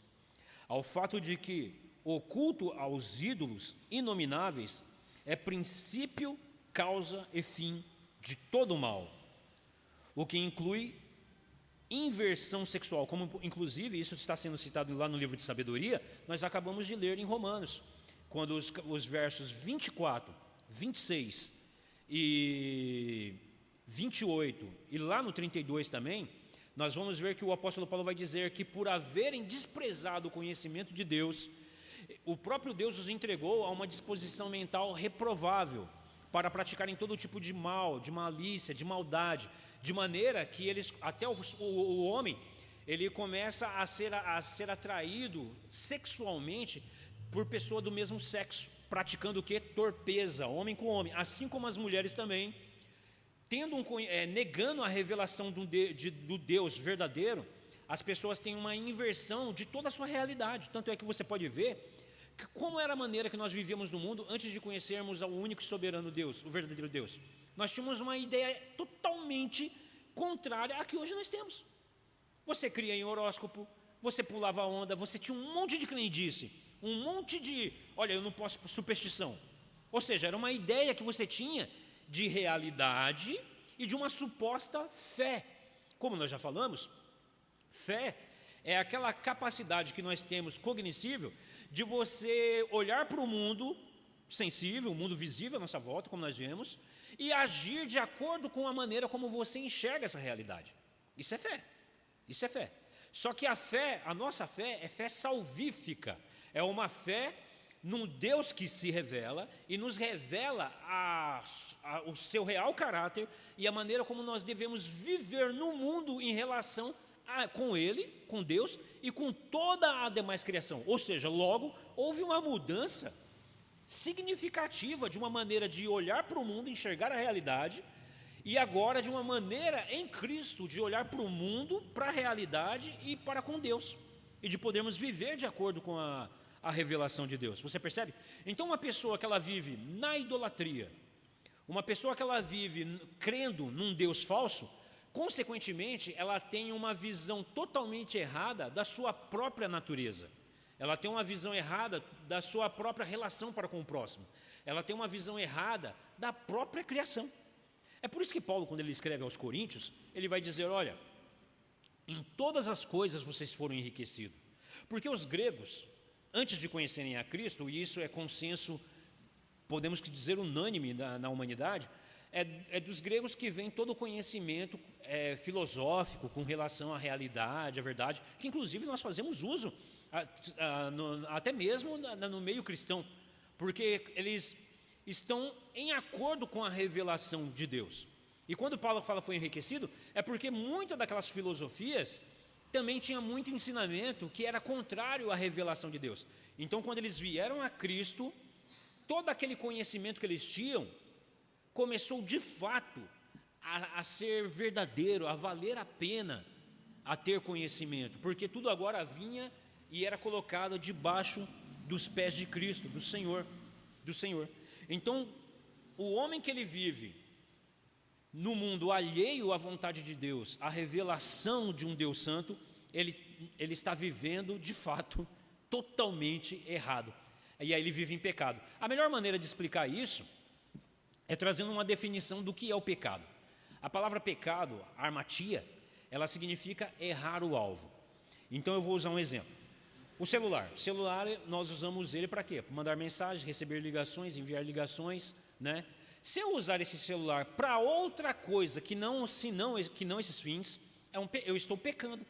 ao fato de que o culto aos ídolos inomináveis é princípio, causa e fim de todo o mal, o que inclui inversão sexual, como inclusive isso está sendo citado lá no livro de sabedoria, nós acabamos de ler em Romanos, quando os versos 24, 26 e 28, e lá no 32 também, nós vamos ver que o apóstolo Paulo vai dizer que por haverem desprezado o conhecimento de Deus, o próprio Deus os entregou a uma disposição mental reprovável para praticarem todo tipo de mal, de malícia, de maldade, de maneira que eles, até o homem, ele começa a ser atraído sexualmente por pessoa do mesmo sexo, praticando o que? Torpeza, homem com homem, assim como as mulheres também, negando a revelação do Deus verdadeiro, as pessoas têm uma inversão de toda a sua realidade. Tanto é que você pode ver que como era a maneira que nós vivíamos no mundo antes de conhecermos o único e soberano Deus, o verdadeiro Deus. Nós tínhamos uma ideia totalmente contrária à que hoje nós temos. Você cria em horóscopo, você pulava onda, você tinha um monte de crendice, um monte de, olha, eu não posso, superstição. Ou seja, era uma ideia que você tinha de realidade e de uma suposta fé. Como nós já falamos, fé é aquela capacidade que nós temos cognoscível de você olhar para o mundo sensível, o mundo visível à nossa volta, como nós vemos, e agir de acordo com a maneira como você enxerga essa realidade. Isso é fé. Isso é fé. Só que a nossa fé é fé salvífica. É uma fé num Deus que se revela e nos revela o seu real caráter e a maneira como nós devemos viver no mundo em relação com Ele, com Deus e com toda a demais criação. Ou seja, logo, houve uma mudança significativa de uma maneira de olhar para o mundo, enxergar a realidade, e agora de uma maneira em Cristo de olhar para o mundo, para a realidade e para com Deus, e de podermos viver de acordo com a revelação de Deus. Você percebe? Então uma pessoa que ela vive na idolatria, uma pessoa que ela vive crendo num Deus falso, consequentemente ela tem uma visão totalmente errada da sua própria natureza. Ela tem uma visão errada da sua própria relação para com o próximo. Ela tem uma visão errada da própria criação. É por isso que Paulo, quando ele escreve aos Coríntios, ele vai dizer, olha, em todas as coisas vocês foram enriquecidos. Porque os gregos, antes de conhecerem a Cristo, e isso é consenso, podemos dizer unânime na humanidade, é dos gregos que vem todo o conhecimento filosófico com relação à realidade, à verdade, que inclusive nós fazemos uso até mesmo no meio cristão, porque eles estão em acordo com a revelação de Deus. E quando Paulo fala foi enriquecido, é porque muitas daquelas filosofias também tinha muito ensinamento que era contrário à revelação de Deus. Então, quando eles vieram a Cristo, todo aquele conhecimento que eles tinham começou de fato a ser verdadeiro, a valer a pena a ter conhecimento, porque tudo agora vinha e era colocado debaixo dos pés de Cristo, do Senhor. Então, o homem que ele vive no mundo alheio à vontade de Deus, a revelação de um Deus santo, ele está vivendo, de fato, totalmente errado. E aí ele vive em pecado. A melhor maneira de explicar isso é trazendo uma definição do que é o pecado. A palavra pecado, armatia, ela significa errar o alvo. Então eu vou usar um exemplo. O celular, nós usamos ele para quê? Para mandar mensagens, receber ligações, enviar ligações, né? Se eu usar esse celular para outra coisa que não esses fins, eu estou pecando.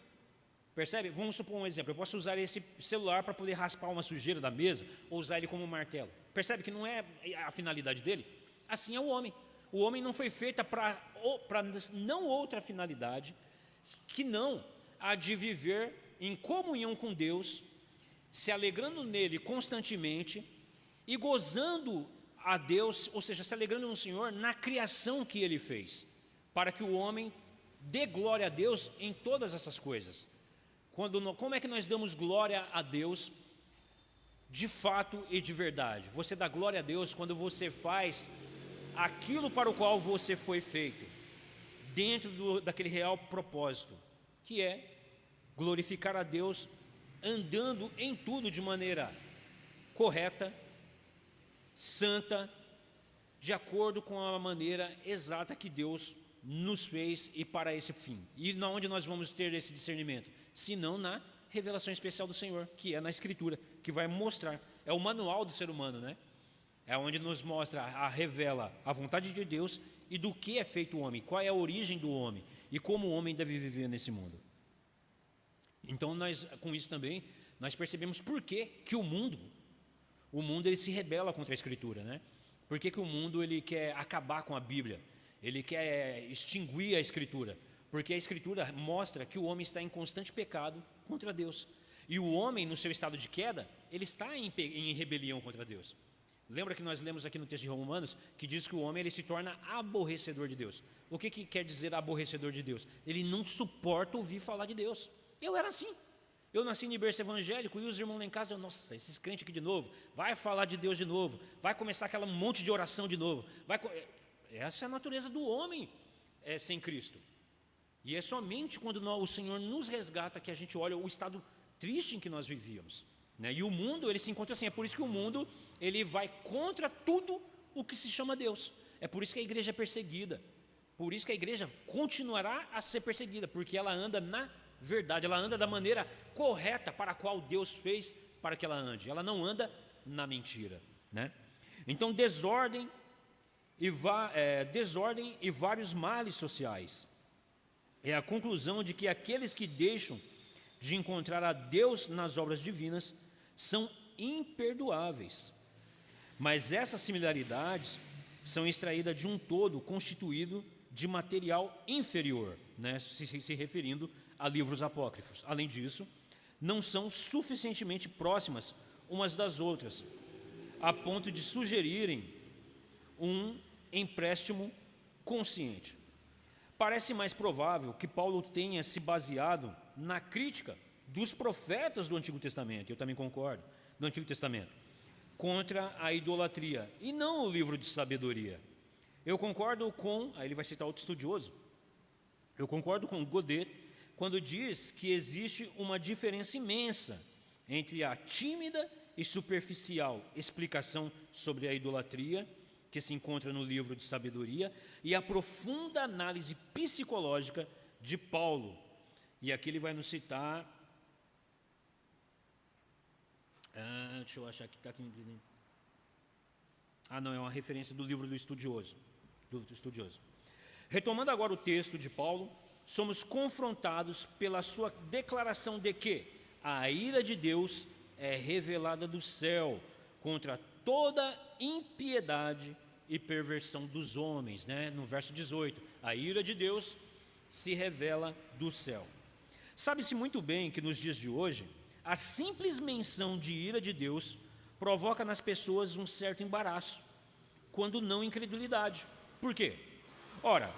Percebe? Vamos supor um exemplo. Eu posso usar esse celular para poder raspar uma sujeira da mesa ou usar ele como martelo. Percebe que não é a finalidade dele? Assim é o homem. O homem não foi feito para não outra finalidade que não a de viver em comunhão com Deus, se alegrando nele constantemente e gozando a Deus, ou seja, se alegrando no Senhor na criação que Ele fez, para que o homem dê glória a Deus em todas essas coisas. Como é que nós damos glória a Deus de fato e de verdade? Você dá glória a Deus quando você faz aquilo para o qual você foi feito, dentro daquele real propósito, que é glorificar a Deus andando em tudo de maneira correta, santa, de acordo com a maneira exata que Deus nos fez e para esse fim. E onde nós vamos ter esse discernimento? Senão na revelação especial do Senhor, que é na Escritura, que vai mostrar, é o manual do ser humano, né? É onde nos mostra, revela a vontade de Deus e do que é feito o homem, qual é a origem do homem e como o homem deve viver nesse mundo. Então com isso também, nós percebemos por que o mundo ele se rebela contra a Escritura, né? Por que o mundo ele quer acabar com a Bíblia? Ele quer extinguir a Escritura? Porque a Escritura mostra que o homem está em constante pecado contra Deus. E o homem, no seu estado de queda, ele está em rebelião contra Deus. Lembra que nós lemos aqui no texto de Romanos, que diz que o homem ele se torna aborrecedor de Deus. O que quer dizer aborrecedor de Deus? Ele não suporta ouvir falar de Deus. Eu era assim. Eu nasci em berço evangélico e os irmãos lá em casa, nossa, esses crentes aqui de novo, vai falar de Deus de novo, vai começar aquela monte de oração de novo. Essa é a natureza do homem sem Cristo. E é somente quando o Senhor nos resgata que a gente olha o estado triste em que nós vivíamos, né? E o mundo, ele se encontra assim, é por isso que o mundo, ele vai contra tudo o que se chama Deus. É por isso que a igreja é perseguida, por isso que a igreja continuará a ser perseguida, porque ela anda na verdade, ela anda da maneira correta para a qual Deus fez para que ela ande, ela não anda na mentira, né? Então desordem e vários males sociais, é a conclusão de que aqueles que deixam de encontrar a Deus nas obras divinas são imperdoáveis. Mas essas similaridades são extraídas de um todo constituído de material inferior, né? se referindo a livros apócrifos. Além disso, não são suficientemente próximas umas das outras, a ponto de sugerirem um empréstimo consciente. Parece mais provável que Paulo tenha se baseado na crítica dos profetas do Antigo Testamento, eu também concordo, do Antigo Testamento, contra a idolatria, e não o livro de sabedoria. Eu concordo aí ele vai citar outro estudioso, eu concordo com Godet, quando diz que existe uma diferença imensa entre a tímida e superficial explicação sobre a idolatria, que se encontra no livro de sabedoria, e a profunda análise psicológica de Paulo. E aqui ele vai nos citar, deixa eu achar que está aqui, não, é uma referência do livro do estudioso. Retomando agora o texto de Paulo, somos confrontados pela sua declaração de que a ira de Deus é revelada do céu contra toda impiedade e perversão dos homens, né? No verso 18, a ira de Deus se revela do céu. Sabe-se muito bem que nos dias de hoje, a simples menção de ira de Deus provoca nas pessoas um certo embaraço, quando não incredulidade. Por quê? Ora,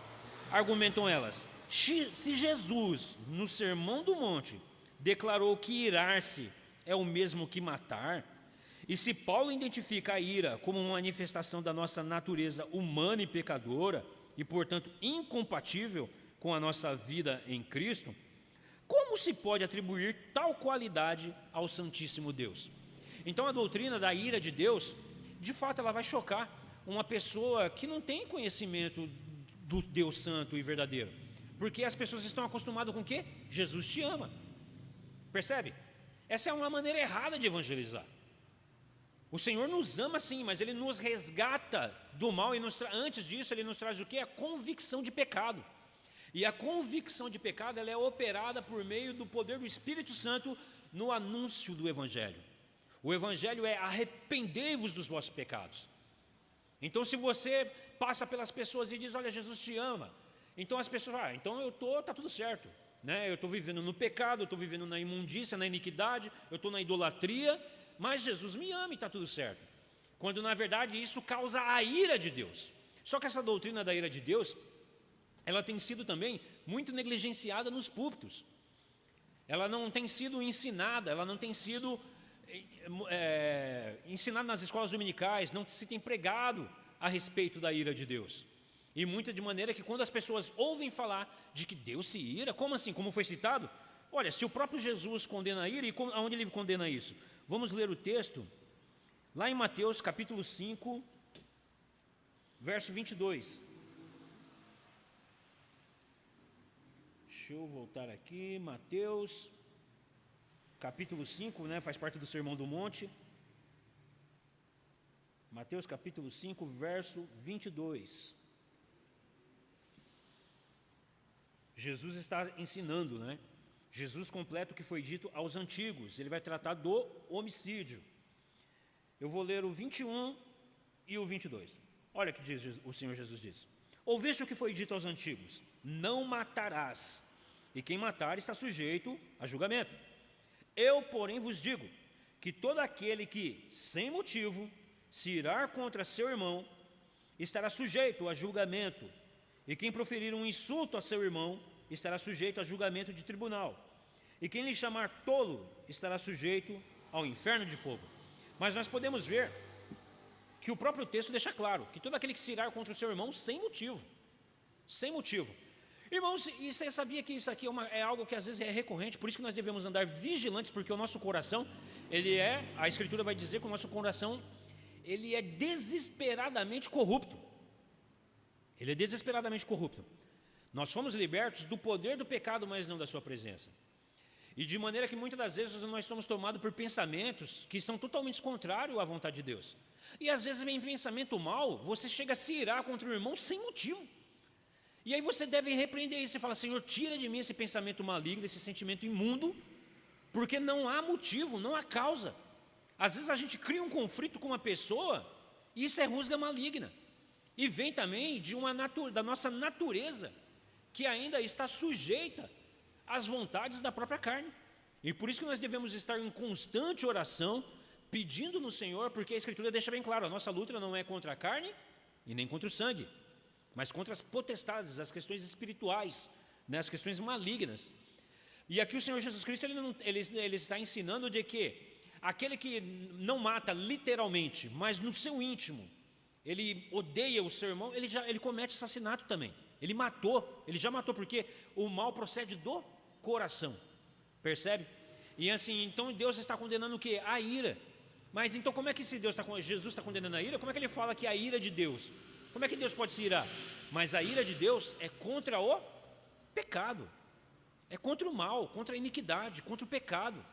argumentam elas, se Jesus, no Sermão do Monte, declarou que irar-se é o mesmo que matar, e se Paulo identifica a ira como uma manifestação da nossa natureza humana e pecadora, e, portanto, incompatível com a nossa vida em Cristo, como se pode atribuir tal qualidade ao Santíssimo Deus? Então, a doutrina da ira de Deus, de fato, ela vai chocar uma pessoa que não tem conhecimento do Deus Santo e verdadeiro, porque as pessoas estão acostumadas com o quê? Jesus te ama. Percebe? Essa é uma maneira errada de evangelizar. O Senhor nos ama sim, mas Ele nos resgata do mal e antes disso Ele nos traz o quê? A convicção de pecado. E a convicção de pecado, ela é operada por meio do poder do Espírito Santo no anúncio do Evangelho. O Evangelho é: arrependei-vos dos vossos pecados. Então, se você passa pelas pessoas e diz: olha, Jesus te ama, então as pessoas falam: então está tudo certo, né? Eu estou vivendo no pecado, eu estou vivendo na imundícia, na iniquidade, eu estou na idolatria, mas Jesus me ama e está tudo certo. Quando na verdade isso causa a ira de Deus. Só que essa doutrina da ira de Deus, ela tem sido também muito negligenciada nos púlpitos. Ela não tem sido ensinada, ela não tem sido ensinada nas escolas dominicais, não se tem pregado a respeito da ira de Deus. E muita de maneira que quando as pessoas ouvem falar de que Deus se ira, como assim? Como foi citado? Olha, se o próprio Jesus condena a ira, e aonde ele condena isso? Vamos ler o texto, lá em Mateus capítulo 5, verso 22. Deixa eu voltar aqui, Mateus capítulo 5, né, faz parte do Sermão do Monte. Mateus capítulo 5, verso 22. Jesus está ensinando, né? Jesus completa o que foi dito aos antigos. Ele vai tratar do homicídio. Eu vou ler o 21 e o 22. Olha o que diz o Senhor Jesus diz: ouviste o que foi dito aos antigos: não matarás, e quem matar está sujeito a julgamento. Eu, porém, vos digo que todo aquele que, sem motivo, se irar contra seu irmão, estará sujeito a julgamento, e quem proferir um insulto a seu irmão estará sujeito a julgamento de tribunal, e quem lhe chamar tolo estará sujeito ao inferno de fogo. Mas nós podemos ver que o próprio texto deixa claro que todo aquele que se irar contra o seu irmão sem motivo, irmãos, e você sabia que isso aqui é algo que às vezes é recorrente, por isso que nós devemos andar vigilantes, porque o nosso coração, a Escritura vai dizer que o nosso coração, ele é desesperadamente corrupto. Ele é desesperadamente corrupto. Nós fomos libertos do poder do pecado, mas não da sua presença. E de maneira que muitas das vezes nós somos tomados por pensamentos que são totalmente contrários à vontade de Deus. E às vezes vem pensamento mal, você chega a se irar contra o irmão sem motivo. E aí você deve repreender isso e falar: Senhor, tira de mim esse pensamento maligno, esse sentimento imundo, porque não há motivo, não há causa. Às vezes a gente cria um conflito com uma pessoa, e isso é rusga maligna. E vem também da nossa natureza, que ainda está sujeita às vontades da própria carne. E por isso que nós devemos estar em constante oração, pedindo no Senhor, porque a Escritura deixa bem claro: a nossa luta não é contra a carne e nem contra o sangue, mas contra as potestades, as questões espirituais, né, as questões malignas. E aqui o Senhor Jesus Cristo, ele está ensinando de que aquele que não mata literalmente, mas no seu íntimo, ele odeia o seu irmão, ele comete assassinato também. Ele já matou, porque o mal procede do coração, percebe? E assim, então Deus está condenando o quê? A ira. Mas então como é que Jesus está condenando a ira? Como é que ele fala que é a ira de Deus? Como é que Deus pode se irar? Mas a ira de Deus é contra o pecado, é contra o mal, contra a iniquidade, contra o pecado.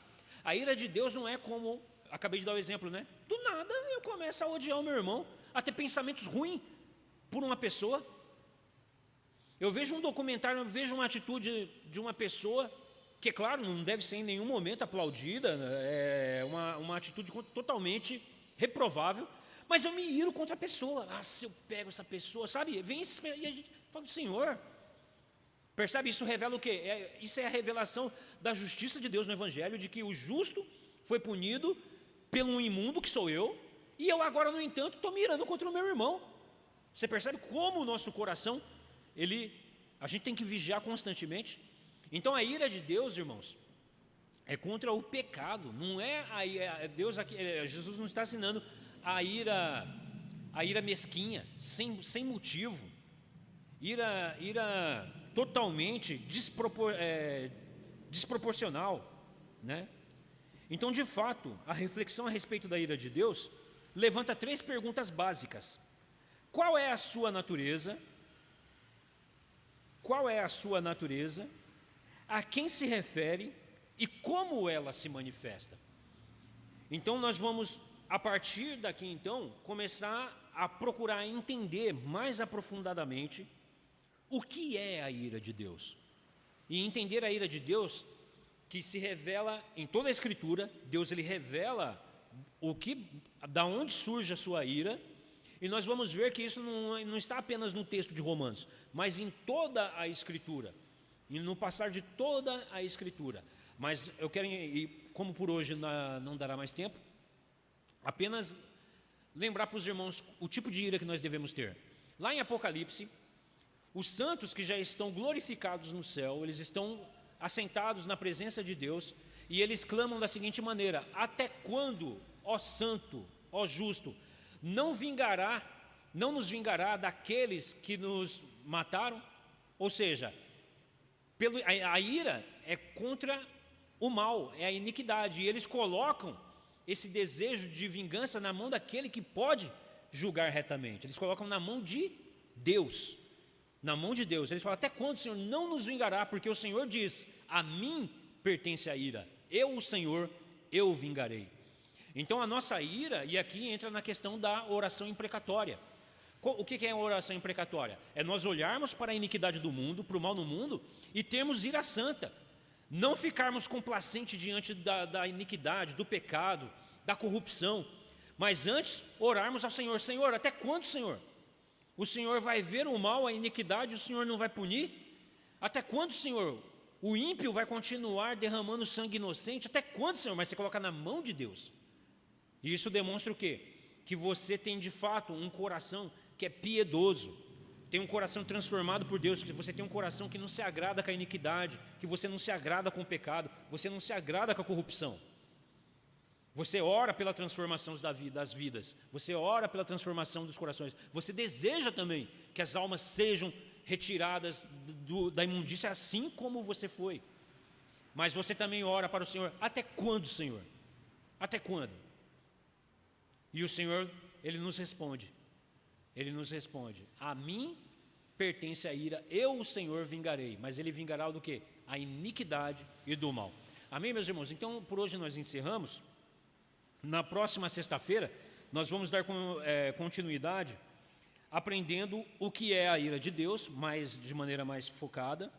A ira de Deus não é como, acabei de dar o exemplo, né? Do nada eu começo a odiar o meu irmão, a ter pensamentos ruins por uma pessoa. Eu vejo um documentário, eu vejo uma atitude de uma pessoa, que é claro, não deve ser em nenhum momento aplaudida, é uma atitude totalmente reprovável, mas eu me iro contra a pessoa. Se eu pego essa pessoa, sabe? Vem esse, e a gente fala: Senhor, percebe? Isso revela o quê? Isso é a revelação da justiça de Deus no Evangelho, de que o justo foi punido pelo imundo que sou eu, e eu agora, no entanto, estou mirando contra o meu irmão. Você percebe como o nosso coração, a gente tem que vigiar constantemente. Então a ira de Deus, irmãos, é contra o pecado, não é Deus aqui, Jesus não está ensinando a ira mesquinha, sem motivo. ira totalmente desproporcional, né? Então, de fato, a reflexão a respeito da ira de Deus levanta 3 perguntas básicas. Qual é a sua natureza? Qual é a sua natureza? A quem se refere e como ela se manifesta? Então, nós vamos, a partir daqui, então, começar a procurar entender mais aprofundadamente o que é a ira de Deus. E entender a ira de Deus, que se revela em toda a Escritura. Deus, ele revela da onde surge a sua ira, e nós vamos ver que isso não está apenas no texto de Romanos, mas em toda a Escritura, e no passar de toda a Escritura. Mas eu quero, e como por hoje não dará mais tempo, apenas lembrar para os irmãos o tipo de ira que nós devemos ter. Lá em Apocalipse, os santos que já estão glorificados no céu, eles estão assentados na presença de Deus, e eles clamam da seguinte maneira: até quando, ó santo, ó justo, não nos vingará daqueles que nos mataram? Ou seja, a ira é contra o mal, é a iniquidade, e eles colocam esse desejo de vingança na mão daquele que pode julgar retamente. Eles colocam na mão de Deus. Na mão de Deus. Eles falam: até quando o Senhor não nos vingará? Porque o Senhor diz: a mim pertence a ira, eu, o Senhor, eu vingarei. Então a nossa ira, e aqui entra na questão da oração imprecatória. O que é a oração imprecatória? É nós olharmos para a iniquidade do mundo, para o mal no mundo, e termos ira santa. Não ficarmos complacentes diante da iniquidade, do pecado, da corrupção, mas antes orarmos ao Senhor: Senhor, até quando, Senhor? O Senhor vai ver o mal, a iniquidade, o Senhor não vai punir? Até quando, Senhor? O ímpio vai continuar derramando sangue inocente? Até quando, Senhor? Mas você coloca na mão de Deus. E isso demonstra o quê? Que você tem de fato um coração que é piedoso, tem um coração transformado por Deus, que você tem um coração que não se agrada com a iniquidade, que você não se agrada com o pecado, você não se agrada com a corrupção. Você ora pela transformação das vidas, você ora pela transformação dos corações, você deseja também que as almas sejam retiradas da imundícia, assim como você foi. Mas você também ora para o Senhor: até quando, Senhor? Até quando? E o Senhor, Ele nos responde: a mim pertence a ira, eu, o Senhor, vingarei. Mas Ele vingará do quê? A iniquidade e do mal. Amém, meus irmãos? Então, por hoje nós encerramos. Na próxima sexta-feira, nós vamos dar continuidade, aprendendo o que é a ira de Deus, mas de maneira mais focada,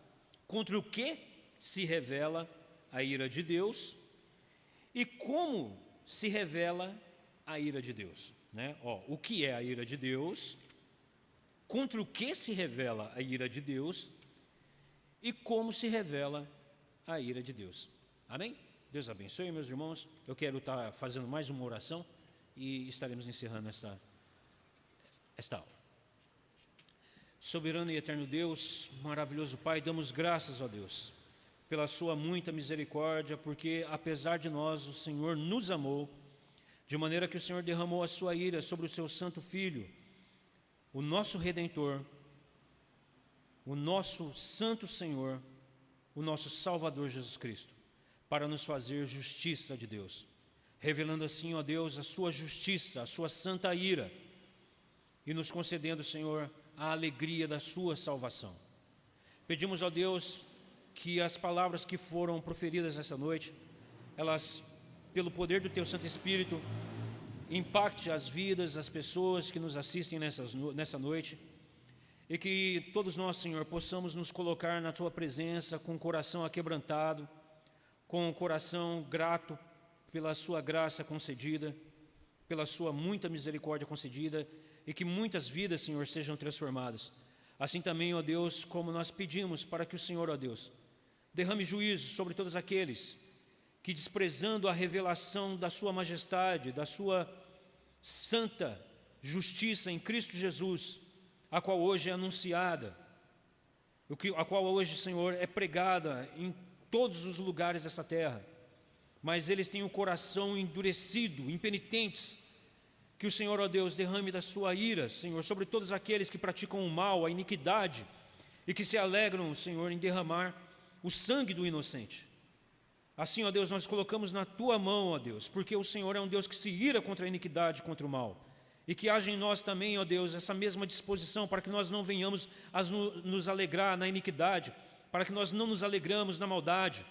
contra o que se revela a ira de Deus e como se revela a ira de Deus, né? O que é a ira de Deus, contra o que se revela a ira de Deus e como se revela a ira de Deus. Amém? Deus abençoe, meus irmãos. Eu quero estar fazendo mais uma oração e estaremos encerrando esta aula. Soberano e eterno Deus, maravilhoso Pai, damos graças a Deus pela sua muita misericórdia, porque apesar de nós, o Senhor nos amou, de maneira que o Senhor derramou a sua ira sobre o seu santo Filho, o nosso Redentor, o nosso Santo Senhor, o nosso Salvador Jesus Cristo, para nos fazer justiça de Deus, revelando assim, ó Deus, a sua justiça, a sua santa ira, e nos concedendo, Senhor, a alegria da sua salvação. Pedimos, ó Deus, que as palavras que foram proferidas essa noite, elas, pelo poder do Teu Santo Espírito, impacte as vidas, as pessoas que nos assistem nessa noite, e que todos nós, Senhor, possamos nos colocar na Tua presença com o coração aquebrantado, com o coração grato pela Sua graça concedida, pela Sua muita misericórdia concedida, e que muitas vidas, Senhor, sejam transformadas. Assim também, ó Deus, como nós pedimos para que o Senhor, ó Deus, derrame juízo sobre todos aqueles que, desprezando a revelação da Sua majestade, da Sua santa justiça em Cristo Jesus, a qual hoje é anunciada, a qual hoje, Senhor, é pregada em todos os lugares dessa terra, mas eles têm o coração endurecido, impenitentes, Que o Senhor, ó Deus, derrame da sua ira, Senhor, sobre todos aqueles que praticam o mal, a iniquidade, e que se alegram, Senhor, em derramar o sangue do inocente. Assim, ó Deus, nós colocamos na tua mão, ó Deus, porque o Senhor é um Deus que se ira contra a iniquidade, contra o mal. E que haja em nós também, ó Deus, essa mesma disposição para que nós não venhamos a nos alegrar na iniquidade, para que nós não nos alegramos na maldade.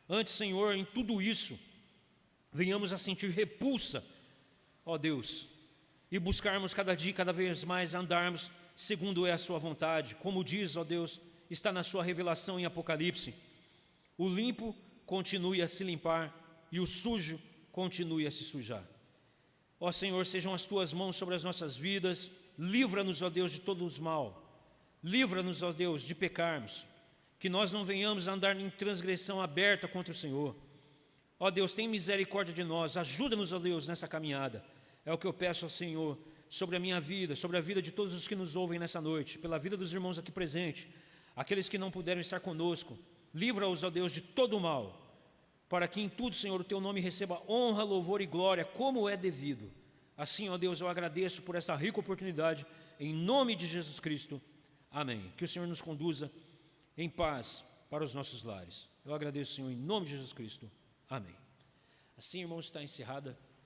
Antes, Senhor, em tudo isso, venhamos a sentir repulsa, ó Deus, e buscarmos cada dia, cada vez mais, andarmos segundo é a sua vontade. Como diz, ó Deus, está na sua revelação em Apocalipse: o limpo continue a se limpar e o sujo continue a se sujar. Ó Senhor, sejam as tuas mãos sobre as nossas vidas, livra-nos, ó Deus, de todo o mal, livra-nos, ó Deus, de pecarmos, que nós não venhamos a andar em transgressão aberta contra o Senhor. Ó Deus, tem misericórdia de nós, ajuda-nos, ó Deus, nessa caminhada. É o que eu peço ao Senhor, sobre a minha vida, sobre a vida de todos os que nos ouvem nessa noite, pela vida dos irmãos aqui presentes, aqueles que não puderam estar conosco. Livra-os, ó Deus, de todo o mal, para que em tudo, Senhor, o teu nome receba honra, louvor e glória, como é devido. Assim, ó Deus, eu agradeço por esta rica oportunidade, em nome de Jesus Cristo. Amém. Que o Senhor nos conduza em paz para os nossos lares. Eu agradeço, Senhor, em nome de Jesus Cristo. Amém. Assim, irmãos, está encerrada